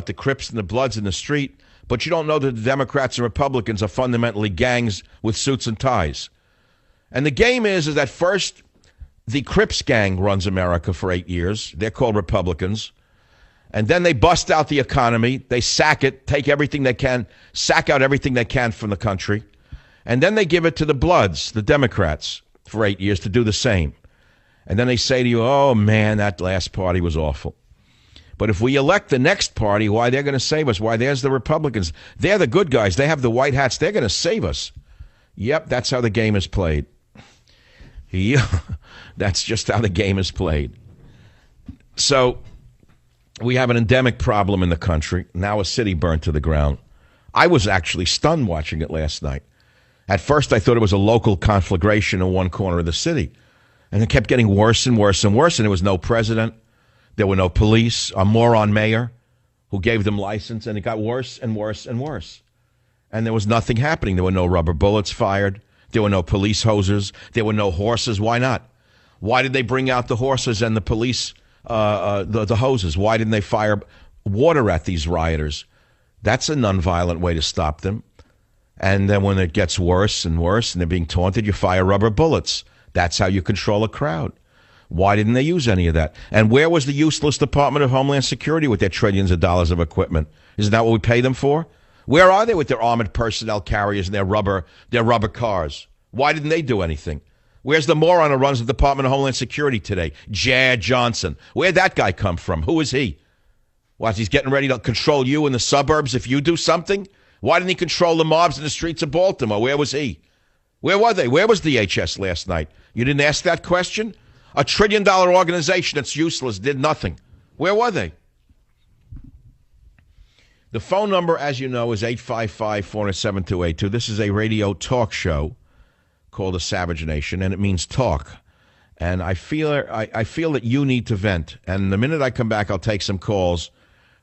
the Crips and the Bloods in the street, but you don't know that the Democrats and Republicans are fundamentally gangs with suits and ties. And the game is that first the Crips gang runs America for 8 years. They're called Republicans. And then they bust out the economy. They sack it, take everything they can, sack out everything they can from the country. And then they give it to the Bloods, the Democrats, for 8 years to do the same. And then they say to you, oh, man, that last party was awful. But if we elect the next party, why, they're going to save us. Why, there's the Republicans. They're the good guys. They have the white hats. They're going to save us. Yep, that's how the game is played. Yeah, that's just how the game is played. So we have an endemic problem in the country. Now a city burned to the ground. I was actually stunned watching it last night. At first, I thought it was a local conflagration in one corner of the city. And it kept getting worse and worse and worse, and there was no president. There were no police, a moron mayor who gave them license, and it got worse and worse and worse. And there was nothing happening. There were no rubber bullets fired. There were no police hoses. There were no horses. Why not? Why did they bring out the horses and the police, the hoses? Why didn't they fire water at these rioters? That's a nonviolent way to stop them. And then when it gets worse and worse and they're being taunted, you fire rubber bullets. That's how you control a crowd. Why didn't they use any of that? And where was the useless Department of Homeland Security with their trillions of dollars of equipment? Isn't that what we pay them for? Where are they with their armored personnel carriers and their rubber cars? Why didn't they do anything? Where's the moron who runs the Department of Homeland Security today? Jad Johnson. Where'd that guy come from? Who is he? What, he's getting ready to control you in the suburbs if you do something? Why didn't he control the mobs in the streets of Baltimore? Where was he? Where were they? Where was DHS last night? You didn't ask that question? A $1 trillion organization that's useless did nothing. Where were they? The phone number, as you know, is 855-407-282. This is a radio talk show called The Savage Nation, and it means talk. And I feel that you need to vent. And the minute I come back, I'll take some calls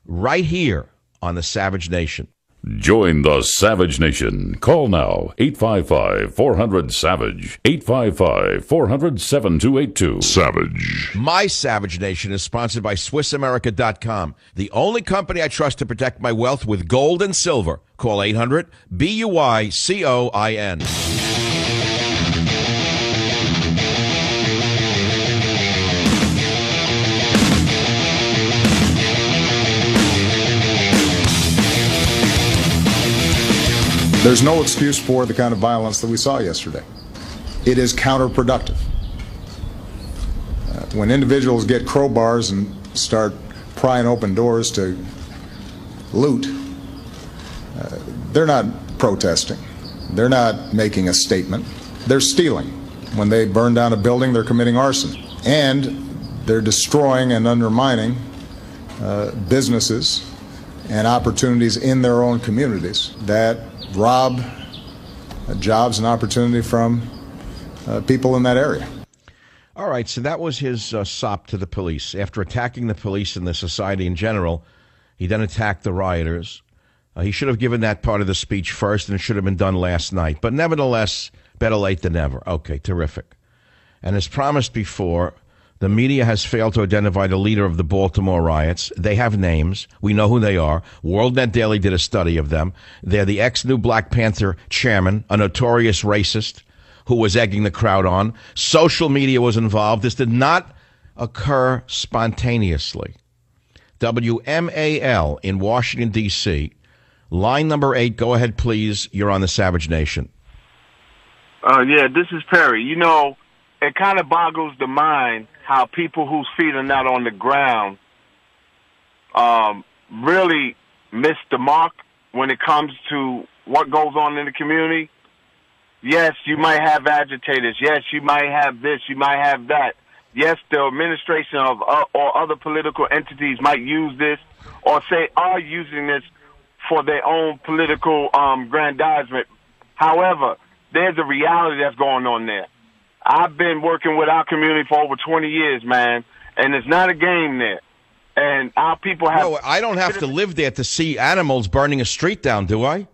right here on The Savage Nation. Join the Savage Nation. Call now, 855-400-SAVAGE, 855-400-7282. Savage. My Savage Nation is sponsored by SwissAmerica.com, the only company I trust to protect my wealth with gold and silver. Call 800-BUYCOIN. There's no excuse for the kind of violence that we saw yesterday. It is counterproductive. When individuals get crowbars and start prying open doors to loot, they're not protesting. They're not making a statement. They're stealing. When they burn down a building, they're committing arson. And they're destroying and undermining businesses and opportunities in their own communities that rob jobs and opportunity from people in that area. All right, so that was his sop to the police. After attacking the police and the society in general, he then attacked the rioters. He should have given that part of the speech first, and it should have been done last night. But nevertheless, better late than never. Okay, terrific. And as promised before, the media has failed to identify the leader of the Baltimore riots. They have names. We know who they are. WorldNet Daily did a study of them. They're the ex-New Black Panther chairman, a notorious racist who was egging the crowd on. Social media was involved. This did not occur spontaneously. WMAL in Washington, D.C. Line number 8. Go ahead, please. You're on the Savage Nation. Yeah, this is Perry. You know, it kind of boggles the mind how people whose feet are not on the ground really miss the mark when it comes to what goes on in the community. Yes, you might have agitators. Yes, you might have this. You might have that. Yes, the administration of or other political entities might use this or say are using this for their own political grandizement. However, there's a reality that's going on there. I've been working with our community for over 20 years, man, and it's not a game there. And our people have... No, I don't have to live there to see animals burning a street down, do I?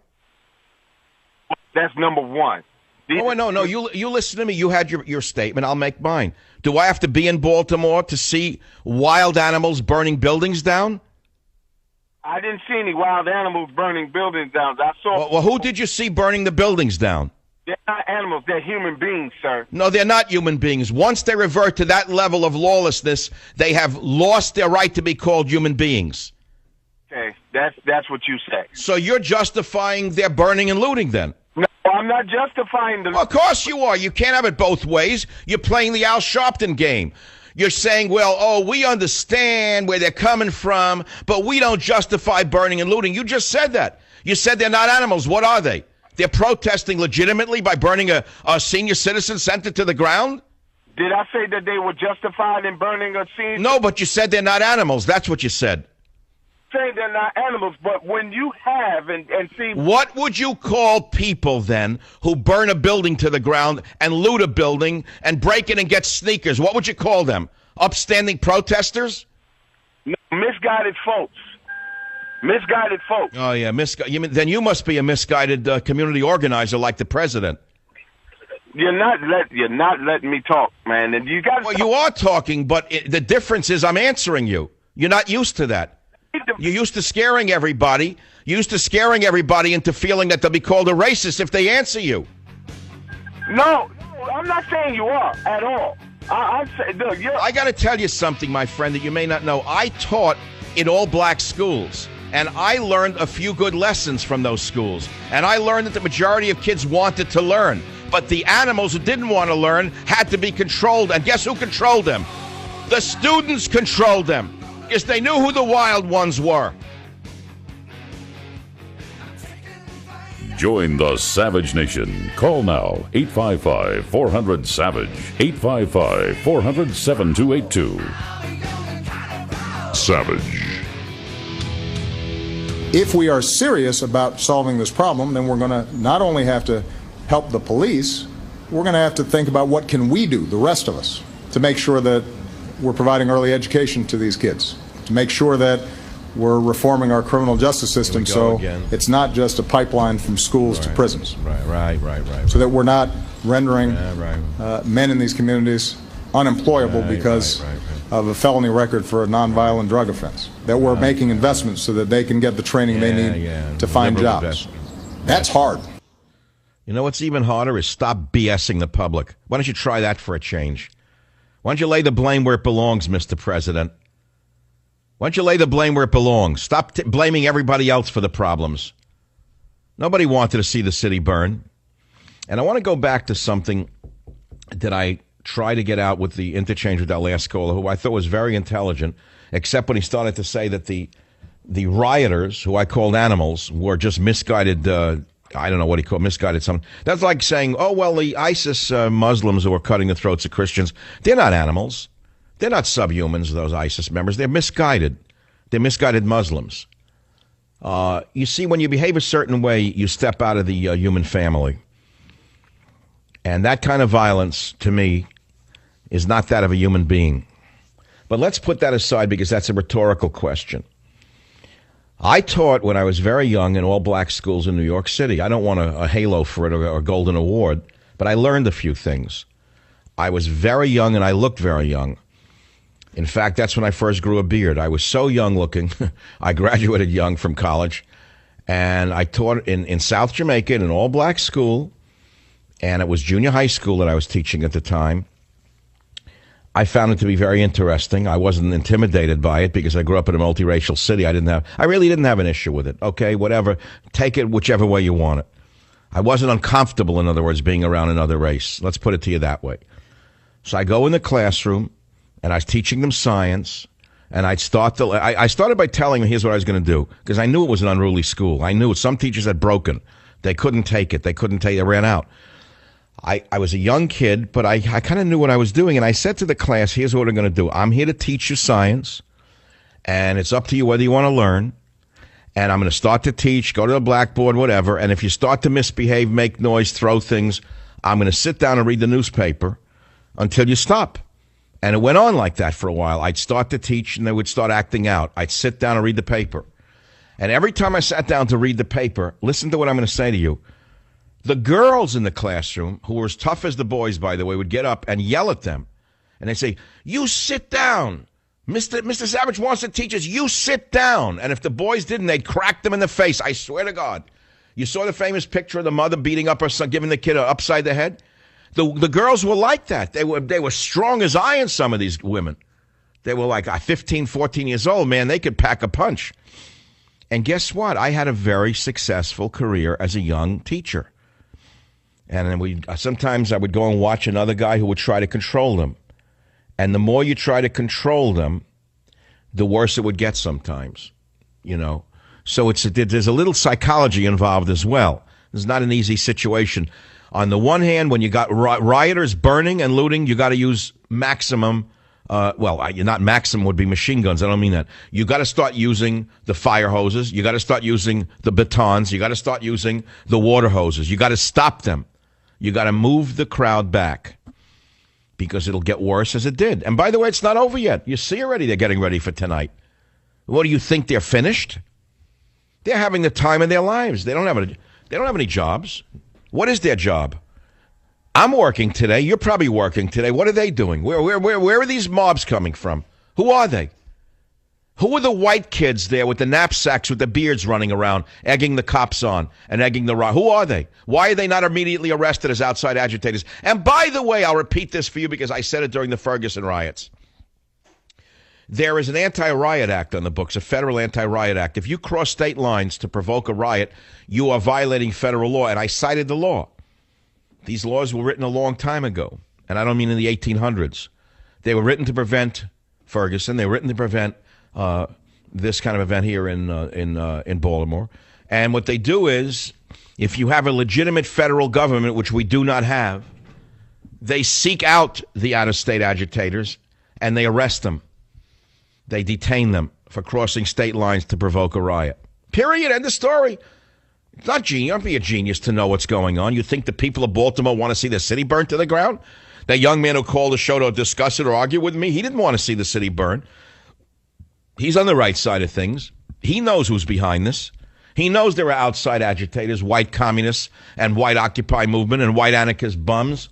That's number one. No, you listen to me. You had your statement. I'll make mine. Do I have to be in Baltimore to see wild animals burning buildings down? I didn't see any wild animals burning buildings down. I saw. Well, who did you see burning the buildings down? They're not animals. They're human beings, sir. No, they're not human beings. Once they revert to that level of lawlessness, they have lost their right to be called human beings. Okay, that's what you say. So you're justifying their burning and looting then? No, I'm not justifying the. Well, of course you are. You can't have it both ways. You're playing the Al Sharpton game. You're saying, well, we understand where they're coming from, but we don't justify burning and looting. You just said that. You said they're not animals. What are they? They're protesting legitimately by burning a senior citizen center to the ground? Did I say that they were justified in burning a senior? No, but you said they're not animals. That's what you said. Say they're not animals, but when you have and see. What would you call people then who burn a building to the ground and loot a building and break it and get sneakers? What would you call them? Upstanding protesters? No, misguided folks. Misguided folks. Oh, yeah. Then you must be a misguided community organizer like the president. You're not letting me talk, man. And you got. Well, you are talking, but the difference is I'm answering you. You're not used to that. You're used to scaring everybody. You're used to scaring everybody into feeling that they'll be called a racist if they answer you. No, I'm not saying you are at all. I'm saying, look, I got to tell you something, my friend, that you may not know. I taught in all black schools, and I learned a few good lessons from those schools. And I learned that the majority of kids wanted to learn. But the animals who didn't want to learn had to be controlled. And guess who controlled them? The students controlled them. Because they knew who the wild ones were. Join the Savage Nation. Call now, 855-400-SAVAGE, 855-400-7282. Savage. If we are serious about solving this problem, then we're going to not only have to help the police, we're going to have to think about what can we do, the rest of us, to make sure that we're providing early education to these kids, to make sure that we're reforming our criminal justice system so it's not just a pipeline from schools to prisons. Right. So that we're not rendering men in these communities unemployable because of a felony record for a nonviolent drug offense. That we're making investments so that they can get the training they need to find jobs. That's hard. You know what's even harder is stop BSing the public. Why don't you try that for a change? Why don't you lay the blame where it belongs, Mr. President? Why don't you lay the blame where it belongs? Stop blaming everybody else for the problems. Nobody wanted to see the city burn. And I want to go back to something that I tried to get out with the interchange with that last caller, who I thought was very intelligent, except when he started to say that the rioters, who I called animals, were just misguided, I don't know what he called, misguided something. That's like saying, oh, well, the ISIS Muslims who are cutting the throats of Christians, they're not animals. They're not subhumans, those ISIS members. They're misguided. They're misguided Muslims. You see, when you behave a certain way, you step out of the human family. And that kind of violence, to me, is not that of a human being. But let's put that aside because that's a rhetorical question. I taught when I was very young in all black schools in New York City. I don't want a halo for it or a golden award, but I learned a few things. I was very young and I looked very young. In fact, that's when I first grew a beard. I was so young looking. I graduated young from college, and I taught in South Jamaica in an all-black school, and it was junior high school that I was teaching at the time. I found it to be very interesting. I wasn't intimidated by it because I grew up in a multiracial city. I really didn't have an issue with it. Okay, whatever. Take it whichever way you want it. I wasn't uncomfortable, in other words, being around another race. Let's put it to you that way. So I go in the classroom, and I was teaching them science, and I started by telling them here's what I was going to do, because I knew it was an unruly school. I knew some teachers had broken. They couldn't take it. They ran out. I was a young kid, but I kind of knew what I was doing, and I said to the class, here's what I'm going to do. I'm here to teach you science, and it's up to you whether you want to learn, and I'm going to start to teach, go to the blackboard, whatever, and if you start to misbehave, make noise, throw things, I'm going to sit down and read the newspaper until you stop. And it went on like that for a while. I'd start to teach, and they would start acting out. I'd sit down and read the paper. And every time I sat down to read the paper, listen to what I'm going to say to you. The girls in the classroom, who were as tough as the boys, by the way, would get up and yell at them. And they'd say, you sit down. Mr. Savage wants to teach us, you sit down. And if the boys didn't, they'd crack them in the face. I swear to God. You saw the famous picture of the mother beating up her son, giving the kid an upside the head? The girls were like that. They were strong as iron, some of these women. They were like 15, 14 years old, man. They could pack a punch. And guess what? I had a very successful career as a young teacher. And then sometimes I would go and watch another guy who would try to control them. And the more you try to control them, the worse it would get sometimes, you know. So there's a little psychology involved as well. It's not an easy situation. On the one hand, when you got rioters burning and looting, you got to use maximum. Not maximum would be machine guns. I don't mean that. You got to start using the fire hoses. You got to start using the batons. You got to start using the water hoses. You got to stop them. You got to move the crowd back because it'll get worse as it did. And by the way, it's not over yet. You see already they're getting ready for tonight. What do you think? They're finished? They're having the time of their lives. They don't have any jobs. What is their job? I'm working today. You're probably working today. What are they doing? Where are these mobs coming from? Who are they? Who are the white kids there with the knapsacks with the beards running around, egging the cops on and egging the riot? Who are they? Why are they not immediately arrested as outside agitators? And by the way, I'll repeat this for you because I said it during the Ferguson riots. There is an anti-riot act on the books, a federal anti-riot act. If you cross state lines to provoke a riot, you are violating federal law. And I cited the law. These laws were written a long time ago, and I don't mean in the 1800s. They were written to prevent Ferguson. They were written to prevent this kind of event here in Baltimore. And what they do is, if you have a legitimate federal government, which we do not have, they seek out the out-of-state agitators and they arrest them. They detain them for crossing state lines to provoke a riot. Period. End of story. It's not genius. Don't be a genius to know what's going on. You think the people of Baltimore want to see the city burn to the ground? That young man who called the show to discuss it or argue with me, he didn't want to see the city burn. He's on the right side of things. He knows who's behind this. He knows there are outside agitators, white communists and white Occupy movement and white anarchist bums.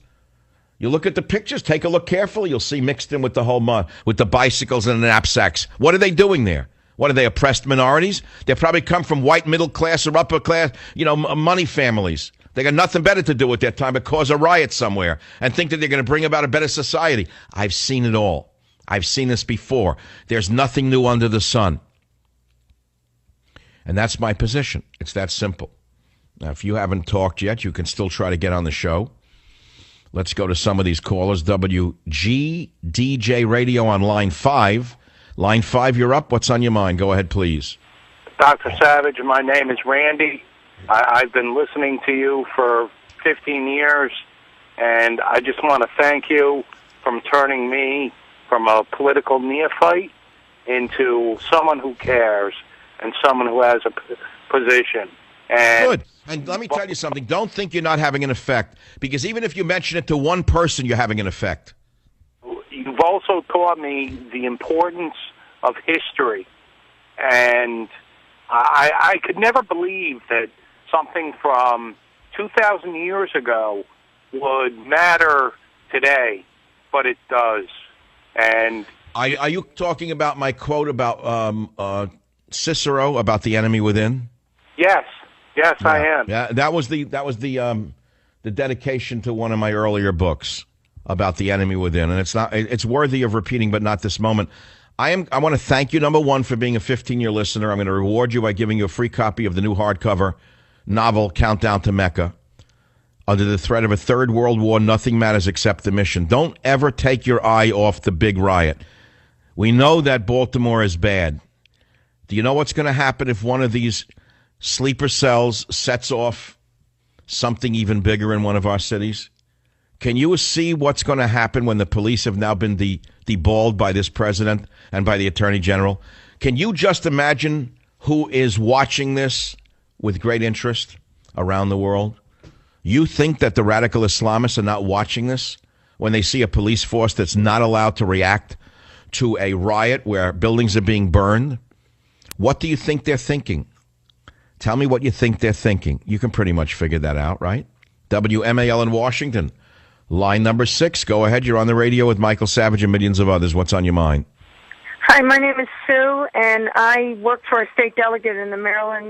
You look at the pictures, take a look carefully. You'll see mixed in with the whole with the bicycles and the knapsacks. What are they doing there? What are they, oppressed minorities? They probably come from white middle class or upper class, money families. They got nothing better to do with their time but cause a riot somewhere and think that they're going to bring about a better society. I've seen it all. I've seen this before. There's nothing new under the sun. And that's my position. It's that simple. Now, if you haven't talked yet, you can still try to get on the show. Let's go to some of these callers. WGDJ Radio on line 5. Line 5, you're up. What's on your mind? Go ahead, please. Dr. Savage, my name is Randy. I've been listening to you for 15 years, and I just want to thank you for turning me from a political neophyte into someone who cares and someone who has a position. And good. And let me tell you something. Don't think you're not having an effect, because even if you mention it to one person, you're having an effect. You've also taught me the importance of history, and I could never believe that something from 2,000 years ago would matter today, but it does. And are you talking about my quote about Cicero about the enemy within? Yes, yeah. I am. Yeah, that was the dedication to one of my earlier books about the enemy within, and it's worthy of repeating, but not this moment. I want to thank you, number one, for being a 15-year listener. I'm going to reward you by giving you a free copy of the new hardcover novel, Countdown to Mecca. Under the threat of a third world war, nothing matters except the mission. Don't ever take your eye off the big riot. We know that Baltimore is bad. Do you know what's going to happen if one of these sleeper cells sets off something even bigger in one of our cities? Can you see what's going to happen when the police have now been deballed by this president and by the attorney general? Can you just imagine who is watching this with great interest around the world? You think that the radical Islamists are not watching this when they see a police force that's not allowed to react to a riot where buildings are being burned? What do you think they're thinking? Tell me what you think they're thinking. You can pretty much figure that out, right? WMAL in Washington. Line number 6. Go ahead. You're on the radio with Michael Savage and millions of others. What's on your mind? Hi, my name is Sue, and I work for a state delegate in the Maryland